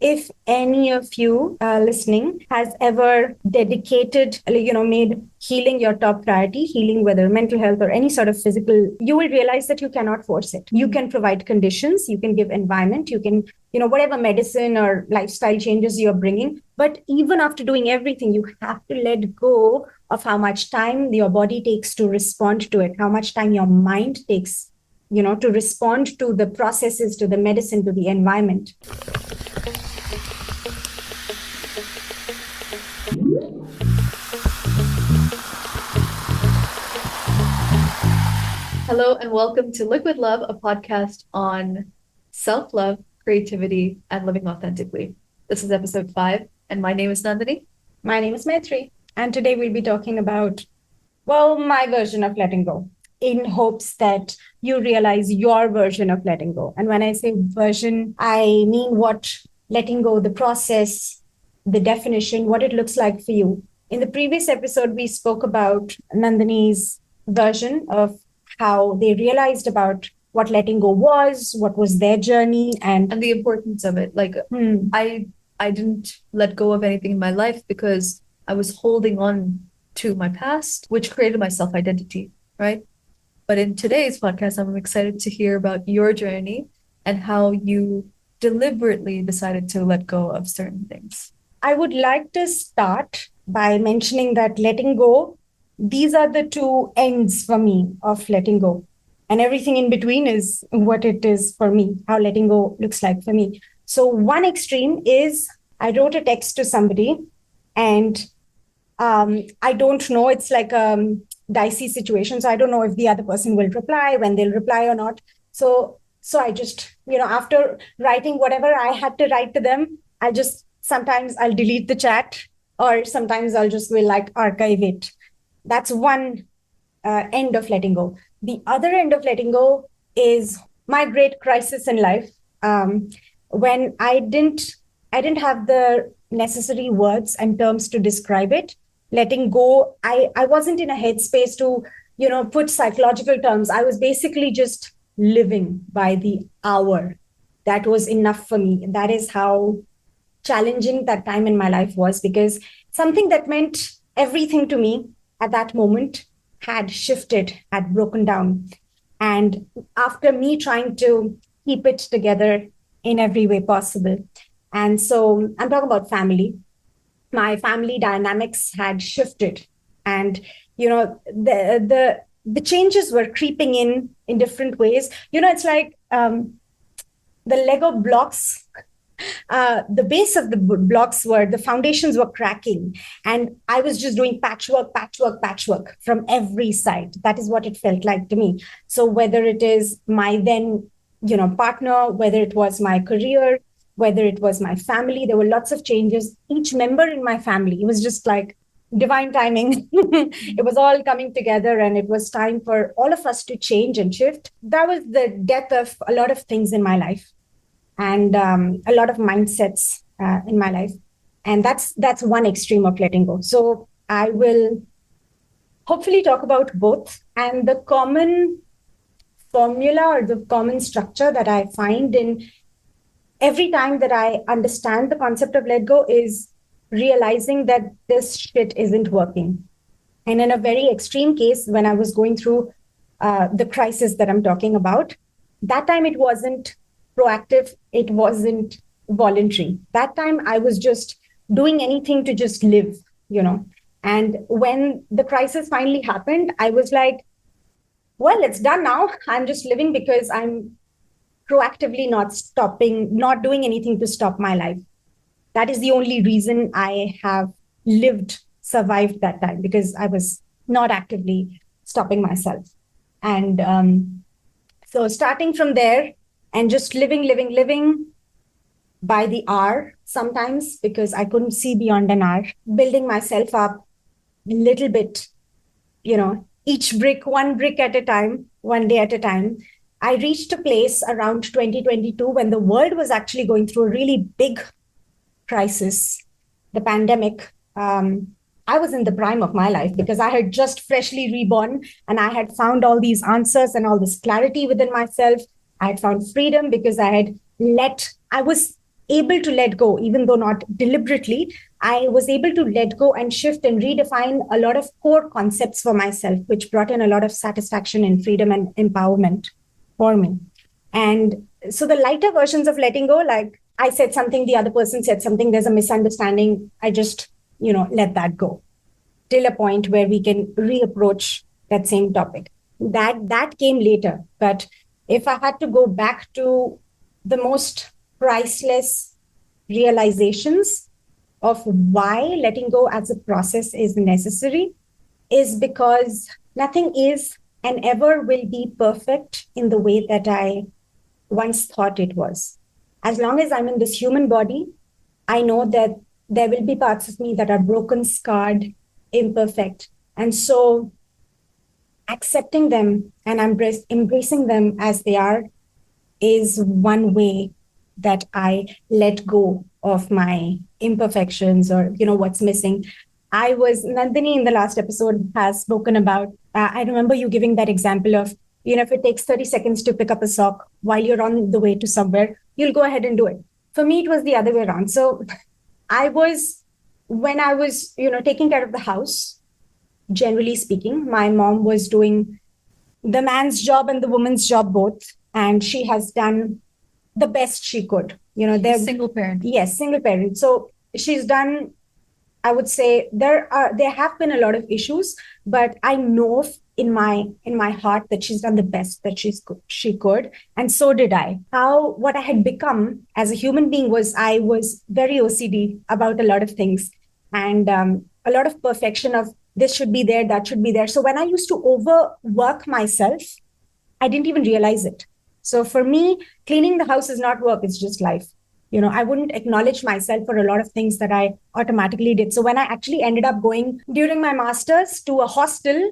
If any of you listening has ever dedicated, made healing your top priority, healing, whether mental health or any sort of physical, you will realize that you cannot force it. You can provide conditions, you can give environment, you can, whatever medicine or lifestyle changes you're bringing. But even after doing everything, you have to let go of how much time your body takes to respond to it, how much time your mind takes, to respond to the processes, to the medicine, to the environment. Hello and welcome to Liquid Love, a podcast on self-love, creativity, and living authentically. This is episode 5, and my name is Nandini. My name is Mnayitre, and today we'll be talking about, my version of letting go, in hopes that you realize your version of letting go. And when I say version, I mean what letting go, the process, the definition, what it looks like for you. In the previous episode, we spoke about Nandini's version of how they realized about what letting go was, what was their journey, and the importance of it. I didn't let go of anything in my life because I was holding on to my past, which created my self-identity, right? But in today's podcast, I'm excited to hear about your journey and how you deliberately decided to let go of certain things. I would like to start by mentioning that letting go, these are the two ends for me of letting go. And everything in between is what it is for me, how letting go looks like for me. So one extreme is I wrote a text to somebody and I don't know, it's like a dicey situation. So I don't know if the other person will reply, when they'll reply or not. So I just, after writing whatever I had to write to them, sometimes I'll delete the chat or sometimes I'll just will archive it. That's one end of letting go. The other end of letting go is my great crisis in life. When I didn't have the necessary words and terms to describe it. Letting go, I wasn't in a headspace to, put psychological terms. I was basically just living by the hour. That was enough for me. That is how challenging that time in my life was, because something that meant everything to me at that moment had shifted, had broken down. And after me trying to keep it together in every way possible. And so I'm talking about family. My family dynamics had shifted. And, the changes were creeping in different ways. It's like the Lego blocks. The base of the blocks the foundations were cracking, and I was just doing patchwork from every side. That is what it felt like to me. So whether it is my then, partner, whether it was my career, whether it was my family, there were lots of changes. Each member in my family, it was just like divine timing. It was all coming together and it was time for all of us to change and shift. That was the death of a lot of things in my life. And a lot of mindsets in my life. And that's one extreme of letting go. So I will hopefully talk about both. And the common formula or the common structure that I find in every time that I understand the concept of let go is realizing that this shit isn't working. And in a very extreme case, when I was going through the crisis that I'm talking about, that time it wasn't proactive, it wasn't voluntary. That time I was just doing anything to just live, And when the crisis finally happened, I was like, well, it's done now. I'm just living because I'm proactively not doing anything to stop my life. That is the only reason I have survived that time, because I was not actively stopping myself. And so starting from there, and just living by the hour sometimes, because I couldn't see beyond an hour, building myself up little bit, each brick, one brick at a time, one day at a time. I reached a place around 2022 when the world was actually going through a really big crisis, the pandemic. I was in the prime of my life because I had just freshly reborn and I had found all these answers and all this clarity within myself. I had found freedom because I was able to let go, even though not deliberately. I was able to let go and shift and redefine a lot of core concepts for myself, which brought in a lot of satisfaction and freedom and empowerment for me. And so the lighter versions of letting go, like I said something, the other person said something, there's a misunderstanding. I just, let that go till a point where we can reapproach that same topic. That came later. But if I had to go back to the most priceless realizations of why letting go as a process is necessary, is because nothing is and ever will be perfect in the way that I once thought it was. As long as I'm in this human body, I know that there will be parts of me that are broken, scarred, imperfect. And so accepting them and embracing them as they are is one way that I let go of my imperfections or, what's missing. Nandini in the last episode has spoken about, I remember you giving that example of, if it takes 30 seconds to pick up a sock while you're on the way to somewhere, you'll go ahead and do it. For me, it was the other way around. So when I was, taking care of the house, generally speaking, my mom was doing the man's job and the woman's job both. And she has done the best she could. They're single parent. Yes, single parent. So she's done, I would say there have been a lot of issues, but I know in my heart that she's done the best that she could. And so did I. What I had become as a human being was I was very OCD about a lot of things and a lot of perfection of this should be there, that should be there. So when I used to overwork myself, I didn't even realize it. So for me, cleaning the house is not work, it's just life. I wouldn't acknowledge myself for a lot of things that I automatically did. So when I actually ended up going during my master's to a hostel,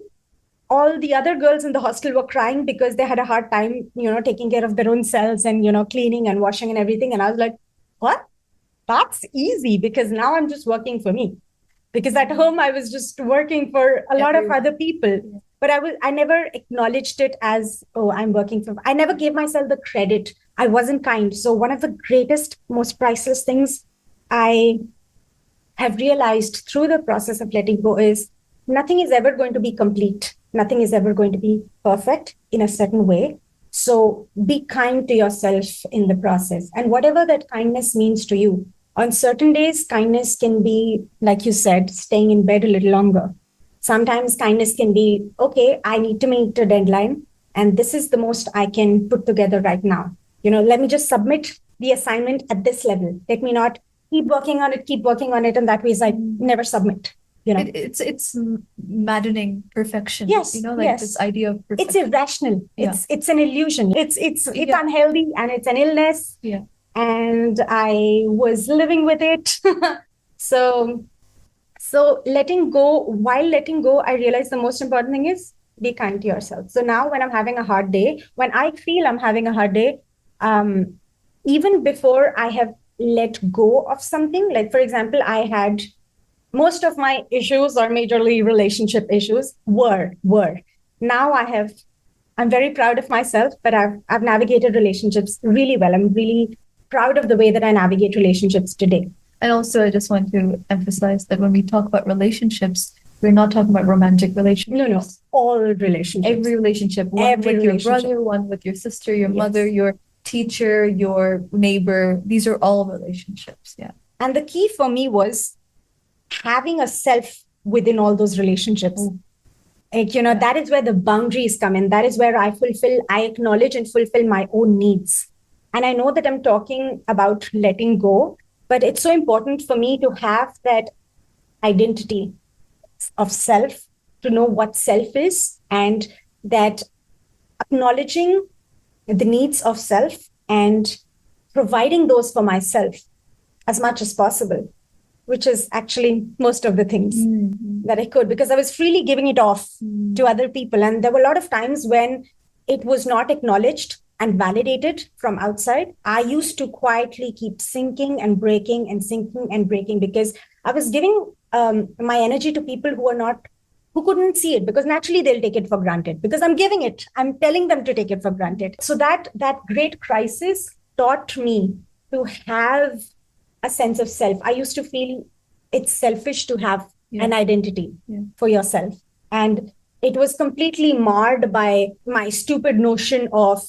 all the other girls in the hostel were crying because they had a hard time, taking care of their own selves and, cleaning and washing and everything. And I was like, what? That's easy because now I'm just working for me. Because at home, I was just working for a lot of other people. Yeah. But I never acknowledged it as, I'm working for, I never gave myself the credit. I wasn't kind. So one of the greatest, most priceless things I have realized through the process of letting go is nothing is ever going to be complete. Nothing is ever going to be perfect in a certain way. So be kind to yourself in the process. And whatever that kindness means to you, on certain days, kindness can be, like you said, staying in bed a little longer. Sometimes kindness can be, okay, I need to meet a deadline, and this is the most I can put together right now. Let me just submit the assignment at this level. Let me not keep working on it, and that way I never submit. It's maddening perfection. Yes, this idea of perfection. It's irrational. Yeah. It's an illusion. It's unhealthy, and it's an illness. Yeah. And I was living with it. So letting go, while letting go, I realized the most important thing is be kind to yourself. So now when I'm having a hard day, when I feel I'm having a hard day, even before I have let go of something, like for example, I had most of my issues or majorly relationship issues were. Now I'm very proud of myself, but I've navigated relationships really well. I'm really proud of the way that I navigate relationships today. And also, I just want to emphasize that when we talk about relationships, we're not talking about romantic relationships. No, all relationships. Every relationship. One with your brother, one with your sister, your mother, your teacher, your neighbor. These are all relationships. Yeah. And the key for me was having a self within all those relationships. That is where the boundaries come in. That is where I acknowledge and fulfill my own needs. And I know that I'm talking about letting go, but it's so important for me to have that identity of self, to know what self is, and that acknowledging the needs of self and providing those for myself as much as possible, which is actually most of the things that I could, because I was freely giving it off to other people. And there were a lot of times when it was not acknowledged and validated from outside. I used to quietly keep sinking and breaking and sinking and breaking because I was giving my energy to people who couldn't see it, because naturally they'll take it for granted because I'm giving it. I'm telling them to take it for granted. So that great crisis taught me to have a sense of self. I used to feel it's selfish to have an identity for yourself. And it was completely marred by my stupid notion of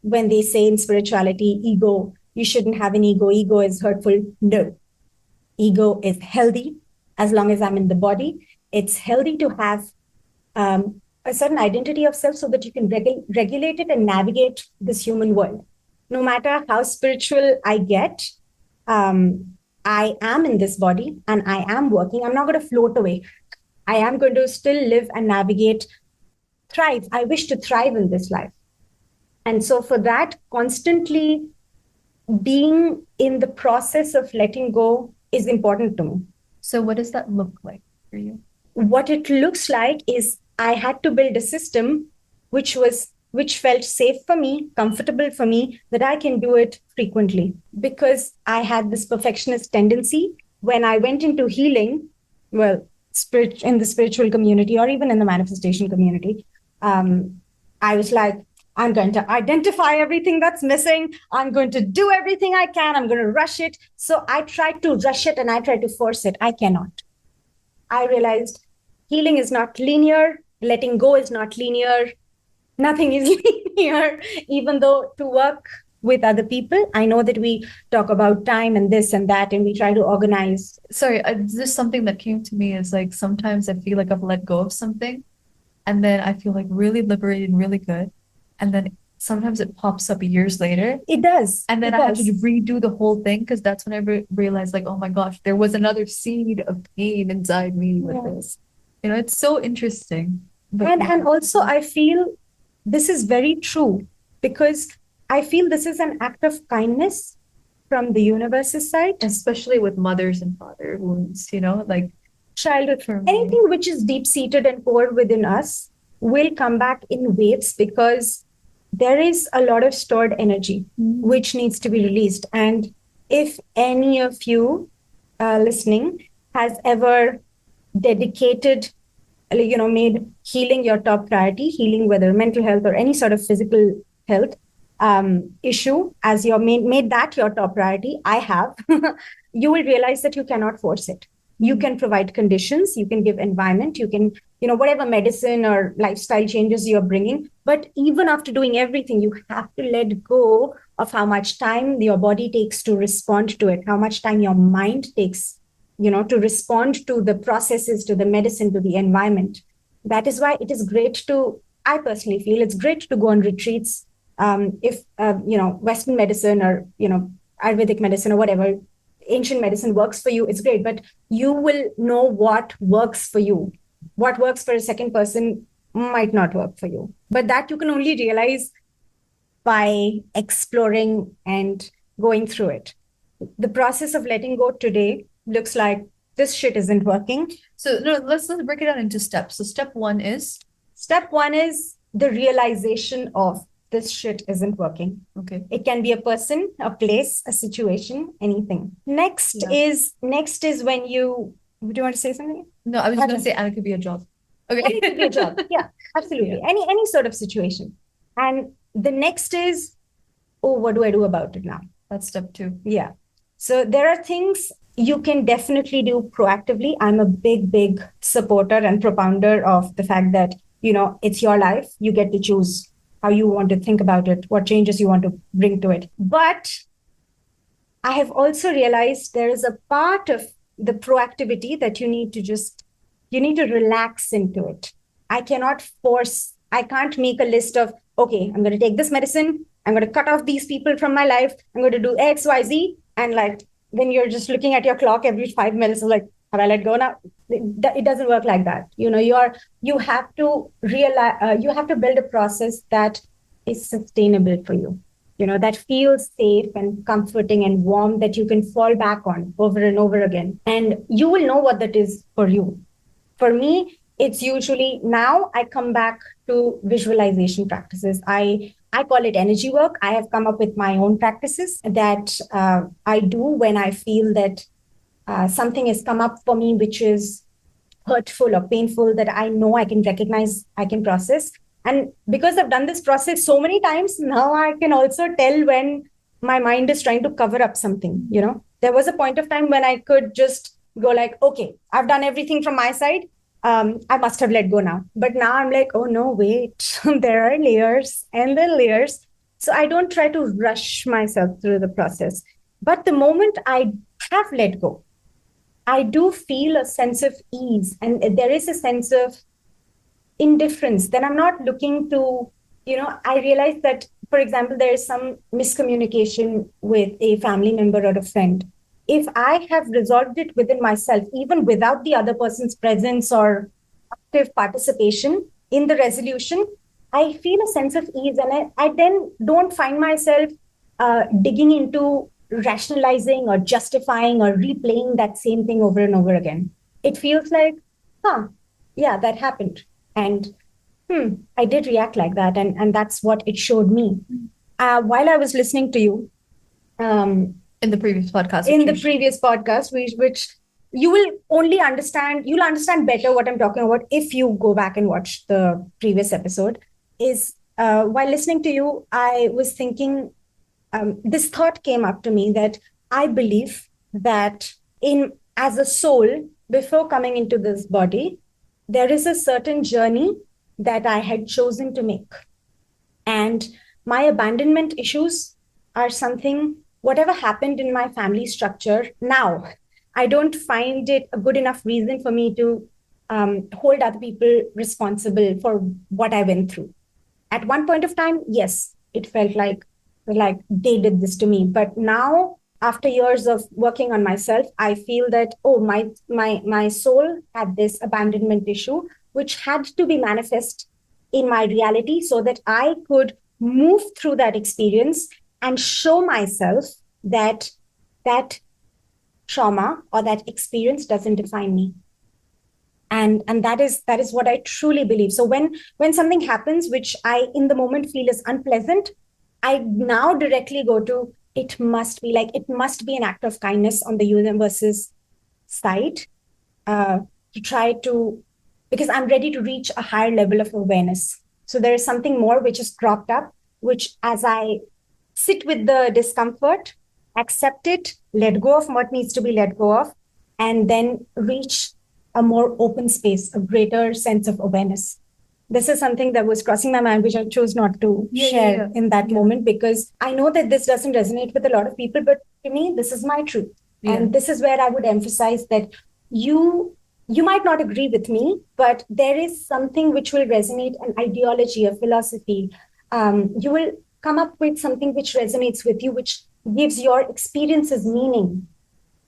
when they say in spirituality, ego, you shouldn't have an ego. Ego is hurtful. No, ego is healthy as long as I'm in the body. It's healthy to have a certain identity of self so that you can regulate it and navigate this human world. No matter how spiritual I get, I am in this body and I am working. I'm not going to float away. I am going to still live and navigate, thrive. I wish to thrive in this life. And so for that, constantly being in the process of letting go is important to me. So what does that look like for you? What it looks like is I had to build a system which felt safe for me, comfortable for me, that I can do it frequently. Because I had this perfectionist tendency when I went into healing, well, in the spiritual community or even in the manifestation community, I was like, I'm going to identify everything that's missing. I'm going to do everything I can. I'm going to rush it. So I tried to rush it and I tried to force it. I cannot. I realized healing is not linear. Letting go is not linear. Nothing is linear, even though to work with other people, I know that we talk about time and this and that, and we try to organize. Sorry, just something that came to me is like, sometimes I feel like I've let go of something and then I feel like really liberated and really good. And then sometimes it pops up years later. It does. And then I have to redo the whole thing because that's when I realized like, oh my gosh, there was another seed of pain inside me with this. You know, it's so interesting. And also I feel this is very true because I feel this is an act of kindness from the universe's side. Especially with mothers and father wounds, you know, like childhood trauma. Anything which is deep-seated and core within us will come back in waves because there is a lot of stored energy which needs to be released. And if any of you listening has ever dedicated, made healing your top priority, healing whether mental health or any sort of physical health issue as your made that your top priority, I have, you will realize that you cannot force it. You can provide conditions, you can give environment, you can, whatever medicine or lifestyle changes you're bringing. But even after doing everything, you have to let go of how much time your body takes to respond to it, how much time your mind takes, to respond to the processes, to the medicine, to the environment. That is why it is great I personally feel it's great to go on retreats. If, Western medicine or, Ayurvedic medicine or whatever, ancient medicine works for you, it's great, but you will know what works for you. What works for a second person might not work for you. But that you can only realize by exploring and going through it. The process of letting go today looks like this shit isn't working. So no, let's break it down into steps. So step one is the realization of this shit isn't working. Okay. It can be a person, a place, a situation, anything. Next is when you, do you want to say something? No, I was just going to say, and it could be a job. Okay. And it could be a job. Yeah, absolutely. Yeah. Any sort of situation. And the next is, what do I do about it now? That's step two. Yeah. So there are things you can definitely do proactively. I'm a big supporter and propounder of the fact that, it's your life. You get to choose how you want to think about it, what changes you want to bring to it. But I have also realized there is a part of the proactivity that you need to relax into it. I can't make a list of, okay, I'm going to take this medicine, I'm going to cut off these people from my life, I'm going to do X, Y, Z. And then you're just looking at your clock every 5 minutes, like, have I let go now? It doesn't work like that. You have to realize, you have to build a process that is sustainable for you, that feels safe and comforting and warm, that you can fall back on over and over again. And you will know what that is for you. For me, it's usually now I come back to visualization practices. I call it energy work. I have come up with my own practices that I do when I feel that something has come up for me, which is hurtful or painful, that I know I can recognize, I can process. And because I've done this process so many times, now I can also tell when my mind is trying to cover up something, There was a point of time when I could just go like, okay, I've done everything from my side. I must have let go now. But now I'm like, oh no, wait, there are layers and then layers. So I don't try to rush myself through the process. But the moment I have let go, I do feel a sense of ease, and there is a sense of indifference. Then I'm not looking to, I realize that, for example, there is some miscommunication with a family member or a friend. If I have resolved it within myself, even without the other person's presence or active participation in the resolution, I feel a sense of ease. And I then don't find myself digging into rationalizing or justifying or replaying that same thing over and over again. It feels like, yeah, that happened. And I did react like that. And that's what it showed me. While I was listening to you, in the previous podcast, which you will only understand, you'll understand better what I'm talking about if you go back and watch the previous episode, is while listening to you, I was thinking, this thought came up to me that I believe that as a soul, before coming into this body, there is a certain journey that I had chosen to make. And my abandonment issues are something, whatever happened in my family structure, now, I don't find it a good enough reason for me to hold other people responsible for what I went through. At one point of time, yes, it felt like they did this to me. But now, after years of working on myself, I feel that, my soul had this abandonment issue, which had to be manifest in my reality so that I could move through that experience and show myself that trauma or that experience doesn't define me. And that is what I truly believe. So when something happens which I in the moment feel is unpleasant, I now directly go to, it must be an act of kindness on the universe's side, to try to, because I'm ready to reach a higher level of awareness. So there is something more which is cropped up, which as I sit with the discomfort, accept it, let go of what needs to be let go of, and then reach a more open space, a greater sense of awareness. This is something that was crossing my mind, which I chose not to share in that moment, because I know that this doesn't resonate with a lot of people, but to me, this is my truth. Yeah. And this is where I would emphasize that you might not agree with me, but there is something which will resonate, an ideology, a philosophy. You will come up with something which resonates with you, which gives your experiences meaning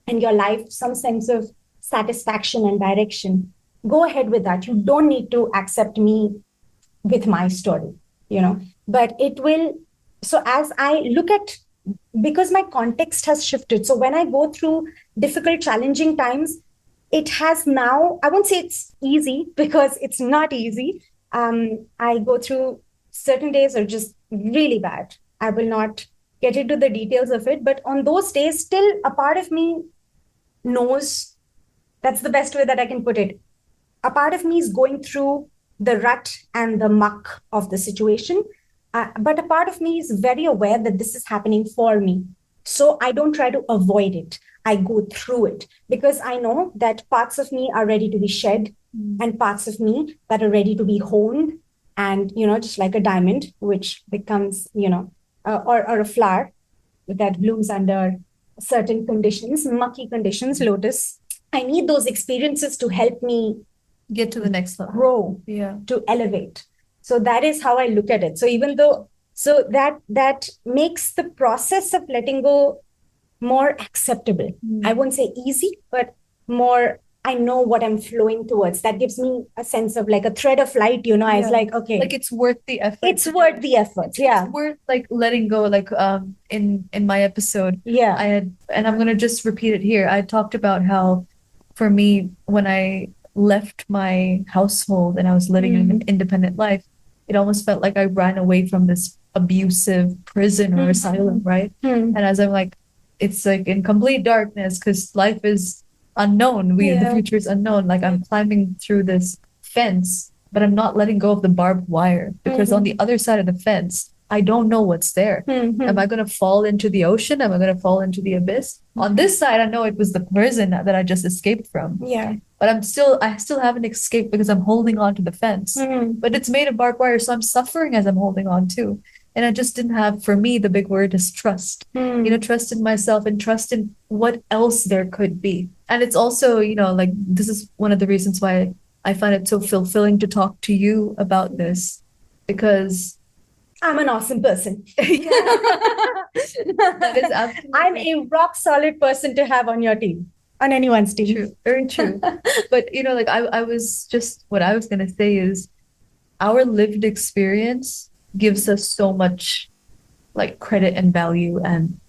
and your life some sense of satisfaction and direction. Go ahead with that. You don't need to accept me with my story, but it will. So as I look at, because my context has shifted. So when I go through difficult, challenging times, it has now, I won't say it's easy because it's not easy. I go through certain days are just really bad. I will not get into the details of it, but on those days, still a part of me knows, that's the best way that I can put it. A part of me is going through the rut and the muck of the situation. But a part of me is very aware that this is happening for me. So I don't try to avoid it. I go through it because I know that parts of me are ready to be shed and parts of me that are ready to be honed. And, just like a diamond, which becomes, or a flower that blooms under certain conditions, mucky conditions, lotus. I need those experiences to help me get to the next level, grow, to elevate. So that is how I look at it. So even though, that makes the process of letting go more acceptable. I won't say easy, but more, I know what I'm flowing towards. That gives me a sense of like a thread of light, I was like, okay. Like it's worth the effort. It's worth the effort. It's worth like letting go. Like in my episode, I had, and I'm gonna just repeat it here. I talked about how for me, when I left my household and I was living an independent life, it almost felt like I ran away from this abusive prison or asylum, right? And as I'm like, it's like in complete darkness because life is unknown. The future is unknown. Like I'm climbing through this fence, but I'm not letting go of the barbed wire because on the other side of the fence, I don't know what's there. Mm-hmm. Am I going to fall into the ocean? Am I going to fall into the abyss? On this side, I know it was the prison that I just escaped from. Yeah. But I still haven't escaped because I'm holding on to the fence. But it's made of barbed wire, so I'm suffering as I'm holding on too. And I just didn't have, for me, the big word is trust. Trust in myself and trust in what else there could be. And it's also, like this is one of the reasons why I find it so fulfilling to talk to you about this, because I'm an awesome person. That is absolutely. I'm a rock solid person to have on your team, on anyone's team. True, very true. But like I was just, what I was gonna say is our lived experience gives us so much like credit and value, and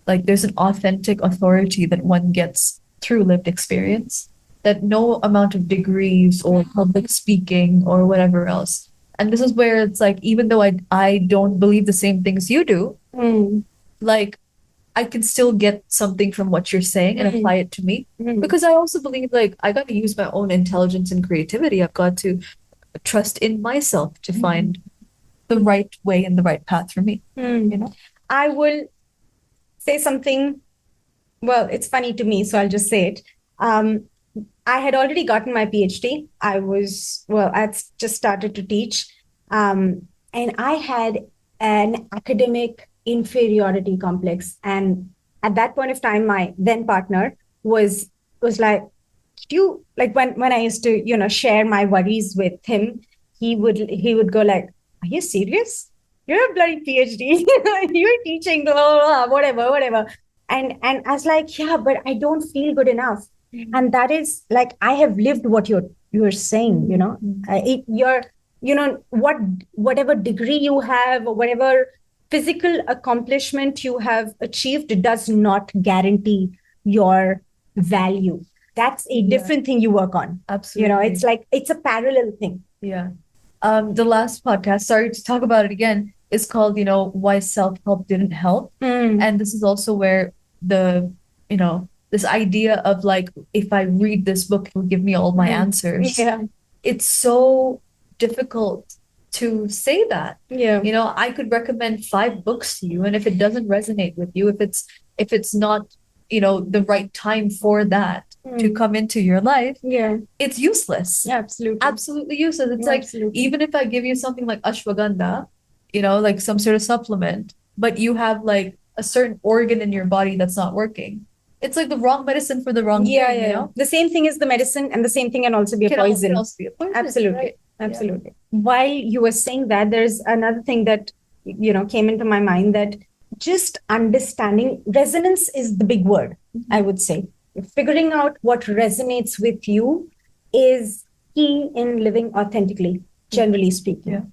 like there's an authentic authority that one gets through lived experience that no amount of degrees or public speaking or whatever else. And this is where it's like, even though I don't believe the same things you do, like I can still get something from what you're saying and apply it to me. Because I also believe like I got to use my own intelligence and creativity. I've got to trust in myself to find the right way and the right path for me. I will say something. Well, it's funny to me, so I'll just say it. I had already gotten my PhD. I'd just started to teach. And I had an academic inferiority complex. And at that point of time, my then partner was like, when I used to, share my worries with him, he would go like, are you serious? You're a bloody PhD. You're teaching, blah, blah, blah, whatever. And I was like, yeah, but I don't feel good enough. And that is like, I have lived what you're saying, whatever degree you have or whatever physical accomplishment you have achieved does not guarantee your value. That's a different thing you work on. Absolutely. It's like, it's a parallel thing. Yeah. The last podcast, sorry to talk about it again, is called, Why Self-Help Didn't Help. And this is also where this idea of like, if I read this book, it will give me all my answers. Yeah. It's so difficult to say that. Yeah. I could recommend 5 books to you, and if it doesn't resonate with you, if it's not, the right time for that to come into your life, it's useless. Yeah, absolutely. Absolutely useless. It's like, even if I give you something like ashwagandha, like some sort of supplement, but you have like a certain organ in your body that's not working, it's like the wrong medicine for the wrong thing. The same thing is the medicine, and the same thing can also be a poison. Can also be a poison. Absolutely. Right? Absolutely. Yeah. While you were saying that, there's another thing that, came into my mind, that just understanding resonance is the big word, I would say. Figuring out what resonates with you is key in living authentically, generally speaking.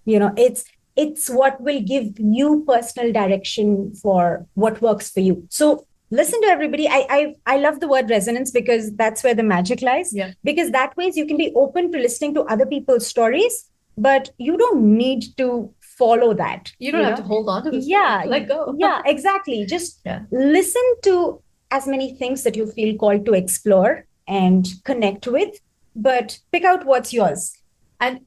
It's what will give you personal direction for what works for you. So listen to everybody. I love the word resonance because that's where the magic lies. Yeah. Because that way you can be open to listening to other people's stories, but you don't need to follow that. You don't have to hold on to this. Yeah. Let go. Yeah, exactly. Just listen to as many things that you feel called to explore and connect with, but pick out what's yours.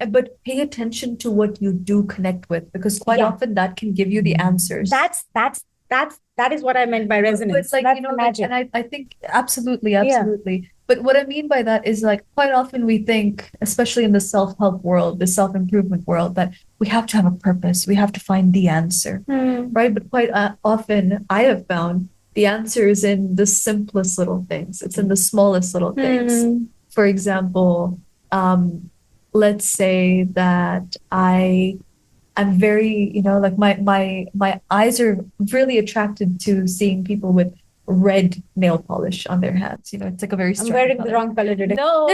But pay attention to what you do connect with, because quite often that can give you the answers. That is what I meant by resonance. It's like, that's magic. And I think absolutely. But what I mean by that is like, quite often we think, especially in the self-help world, the self-improvement world, that we have to have a purpose. We have to find the answer, right? But quite often I have found the answer is in the simplest little things. It's in the smallest little things. For example, let's say that I'm very, like my eyes are really attracted to seeing people with red nail polish on their hands. It's like a very strong I'm wearing color. the wrong color today. No,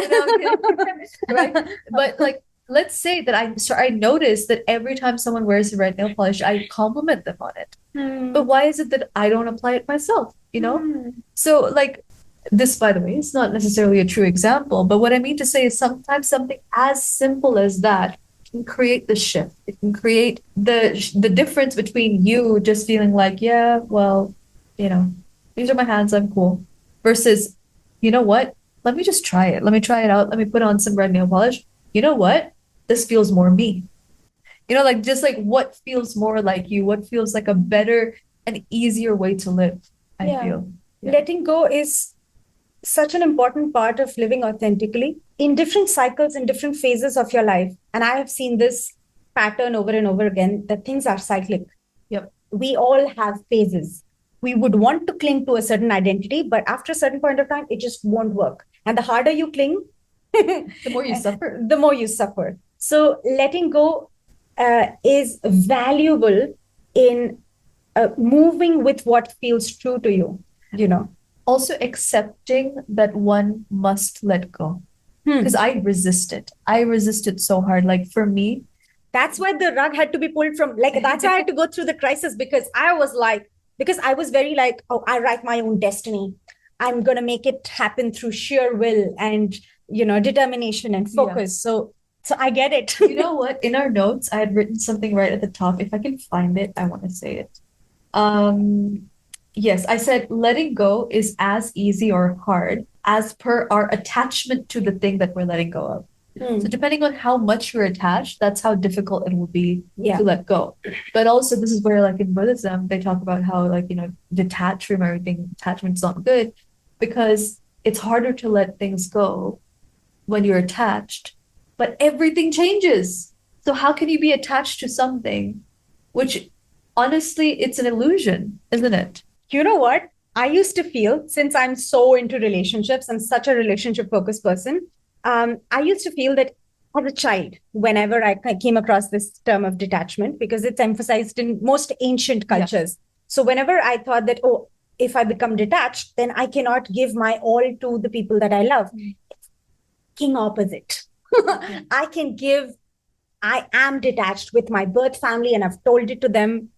right? But like, let's say that I notice that every time someone wears a red nail polish, I compliment them on it. But why is it that I don't apply it myself? So like, this, by the way, is not necessarily a true example, but what I mean to say is sometimes something as simple as that can create the shift. It can create the difference between you just feeling like, yeah, well, these are my hands, I'm cool, versus, you know what? Let me just try it. Let me try it out. Let me put on some red nail polish. You know what? This feels more me. You know, like just like what feels more like you, what feels like a better and easier way to live, I feel. Yeah. Letting go is such an important part of living authentically in different cycles, in different phases of your life. And I have seen this pattern over and over again that things are cyclic. Yep. We all have phases. We would want to cling to a certain identity, but after a certain point of time, it just won't work. And the harder you cling, the more you suffer. The more you suffer. So letting go is valuable in moving with what feels true to you, you know. Also accepting that one must let go. Because I resist it. I resist it so hard. Like for me, that's why the rug had to be pulled from, like, that's why I had to go through the crisis, because I was like, because I was very like, oh, I write my own destiny. I'm going to make it happen through sheer will and, you know, determination and focus. So I get it. You know what? In our notes, I had written something right at the top. If I can find it, I want to say it. Yes, I said letting go is as easy or hard as per our attachment to the thing that we're letting go of. So depending on how much you're attached, that's how difficult it will be to let go. But also this is where, like in Buddhism, they talk about how, like, you know, detach from everything. Attachment's not good because it's harder to let things go when you're attached, but everything changes. So how can you be attached to something which honestly, it's an illusion, isn't it? You know what? I used to feel, since I'm so into relationships, I'm such a relationship focused person. I used to feel that as a child, whenever I came across this term of detachment, because it's emphasized in most ancient cultures. So whenever I thought that, oh, if I become detached, then I cannot give my all to the people that I love. King opposite. I am detached with my birth family, and I've told it to them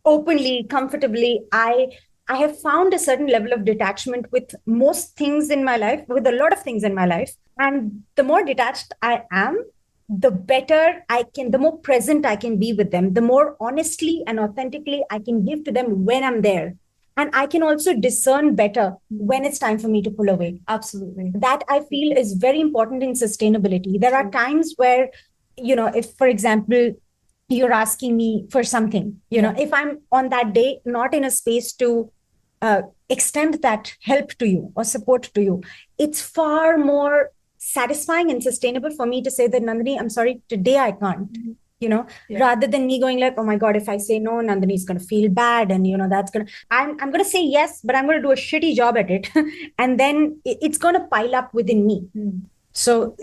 openly, comfortably. I have found a certain level of detachment with most things in my life, with a lot of things in my life. And the more detached I am, the better I can, the more present I can be with them, the more honestly and authentically I can give to them when I'm there. And I can also discern better when it's time for me to pull away. Absolutely. That I feel is very important in sustainability. There are times where, you know, if, for example, you're asking me for something, you know, if I'm on that day not in a space to extend that help to you or support to you, it's far more satisfying and sustainable for me to say that, Nandini, I'm sorry, today I can't, you know, rather than me going like, oh my God, if I say no, Nandini's going to feel bad. And, you know, I'm going to say yes, but I'm going to do a shitty job at it. And then it's going to pile up within me. So,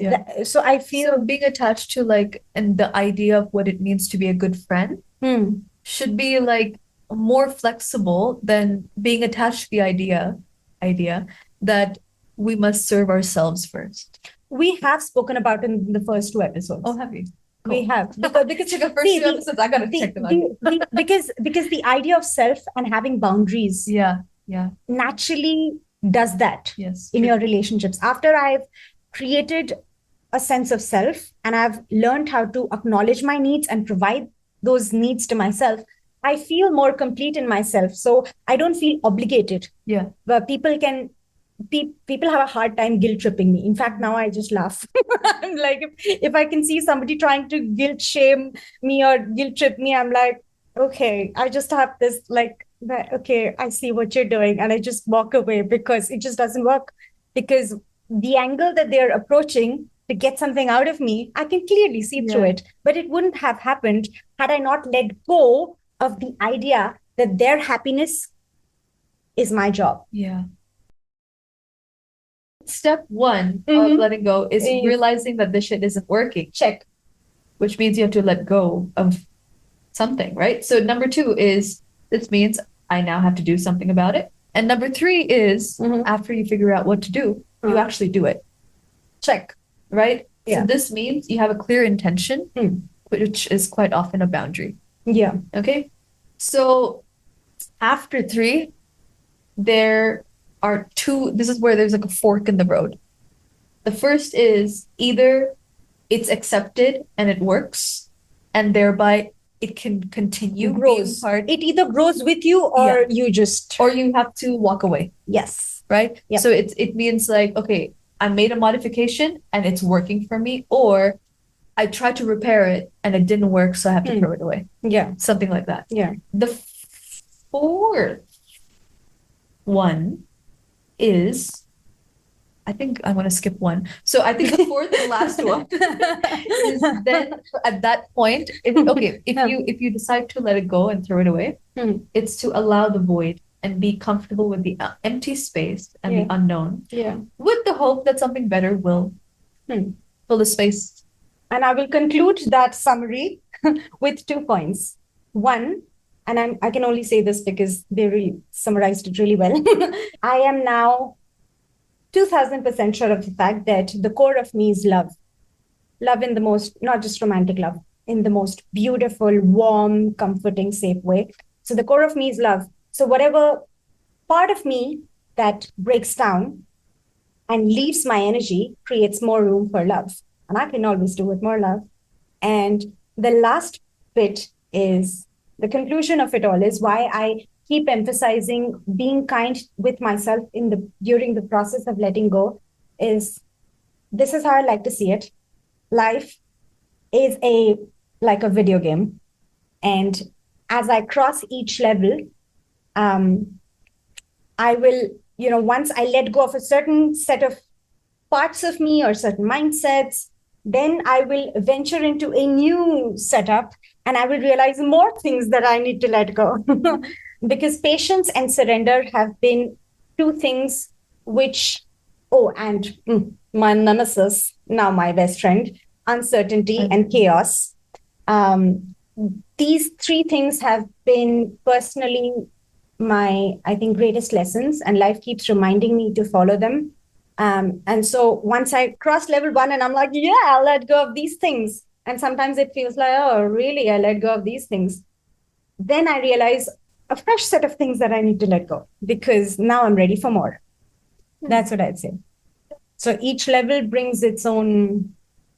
so I feel being attached to, like, and the idea of what it means to be a good friend should be like more flexible than being attached to the idea that we must serve ourselves first. We have spoken about it in the first 2 episodes. Oh, have you? Cool. We have, because the first 2 episodes, I gotta check them out. because the idea of self and having boundaries, naturally does that. In your relationships. After I've created a sense of self and I've learned how to acknowledge my needs and provide those needs to myself, I feel more complete in myself. So I don't feel obligated. But people have a hard time guilt tripping me. In fact, now I just laugh. I'm like, if I can see somebody trying to guilt shame me or guilt trip me, I'm like, okay, I just have this like, okay, I see what you're doing. And I just walk away because it just doesn't work. Because the angle that they're approaching to get something out of me, I can clearly see through it. But it wouldn't have happened had I not let go of the idea that their happiness is my job. Step 1 of letting go is realizing that this shit isn't working. Check. Which means you have to let go of something, right? So number 2 is, this means I now have to do something about it. And number 3 is, after you figure out what to do, you actually do it. Check. Right? So this means you have a clear intention, which is quite often a boundary. Okay? So after 3, there are 2, this is where there's like a fork in the road. The first is either it's accepted and it works, and thereby it can continue. It either grows with you or you just... Or you have to walk away. Right? So it means like, okay, I made a modification and it's working for me, or I tried to repair it and it didn't work, so I have to throw it away. Yeah. Something like that. Yeah. The fourth one is, I think I want to skip one. So I think the fourth and last one is then at that point, if you decide to let it go and throw it away, it's to allow the void and be comfortable with the empty space and the unknown. Yeah. With the hope that something better will fill the space. And I will conclude that summary with 2 points. One, and I can only say this because they really summarized it really well. I am now 2000% sure of the fact that the core of me is love. Love in the most, not just romantic love, in the most beautiful, warm, comforting, safe way. So the core of me is love. So whatever part of me that breaks down and leaves my energy creates more room for love. And I can always do with more love. And the last bit is the conclusion of it all is why I keep emphasizing being kind with myself during the process of letting go is this is how I like to see it. Life is like a video game. And as I cross each level, I will, once I let go of a certain set of parts of me or certain mindsets, then I will venture into a new setup and I will realize more things that I need to let go. Because patience and surrender have been 2 things which, and my nemesis, now my best friend, uncertainty and chaos. These 3 things have been personally my, I think, greatest lessons, and life keeps reminding me to follow them. And so once I cross level 1 and I'm like, yeah, I'll let go of these things. And sometimes it feels like, oh, really, I let go of these things. Then I realize a fresh set of things that I need to let go because now I'm ready for more. That's what I'd say. So each level brings its own.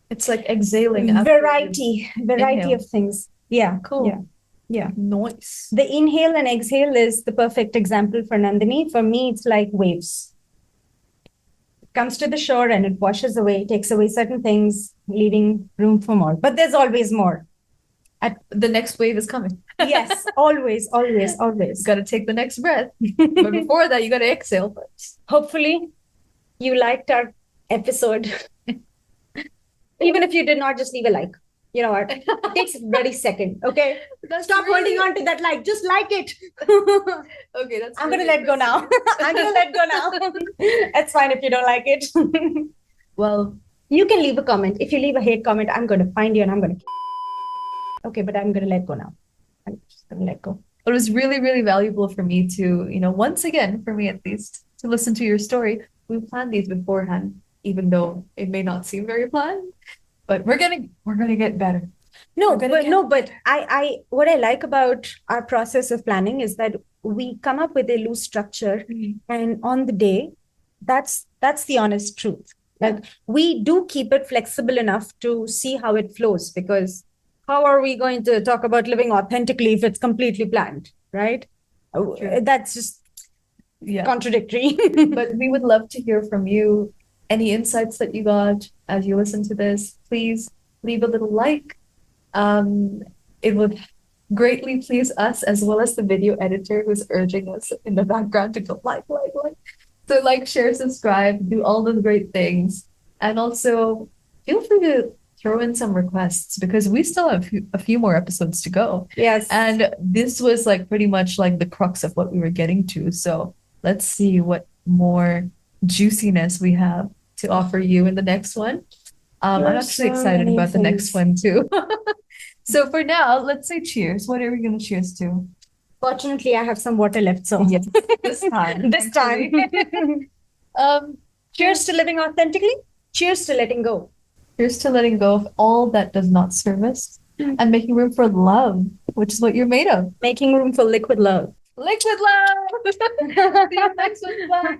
It's like exhaling. Variety of things. Yeah. Cool. Yeah. Nice. The inhale and exhale is the perfect example for Nandini. For me, it's like waves. It comes to the shore and it washes away, takes away certain things, leaving room for more. But there's always more. The next wave is coming. Yes, always. You got to take the next breath. But before that, you got to exhale first. Hopefully, you liked our episode. Even if you did not, just leave a like. You know what? It takes a very second. Okay. Stop holding on to that like. Just like it. Okay, that's. I'm gonna let go now. I'm gonna let go now. It's fine if you don't like it. Well, you can leave a comment. If you leave a hate comment, I'm gonna find you and I'm gonna. Okay, but I'm gonna let go now. I'm just gonna let go. It was really, really valuable for me to, once again, for me at least, to listen to your story. We planned these beforehand, even though it may not seem very planned. But we're gonna get better. But I what I like about our process of planning is that we come up with a loose structure, and on the day, that's the honest truth. Like we do keep it flexible enough to see how it flows, because how are we going to talk about living authentically if it's completely planned, right? True. That's just contradictory. But we would love to hear from you. Any insights that you got as you listen to this, please leave a little like. It would greatly please us as well as the video editor who's urging us in the background to go like. So like, share, subscribe, do all those great things. And also feel free to throw in some requests because we still have a few more episodes to go. Yes. And this was like pretty much like the crux of what we were getting to. So let's see what more juiciness we have to offer you in the next one. I'm actually excited about the next one too. So for now, let's say cheers. What are we going to cheers to? Fortunately, I have some water left. So yes, this time. Cheers to living authentically. Cheers to letting go. Cheers to letting go of all that does not serve us and making room for love, which is what you're made of. Making room for liquid love. Liquid love. See you next one. Bye.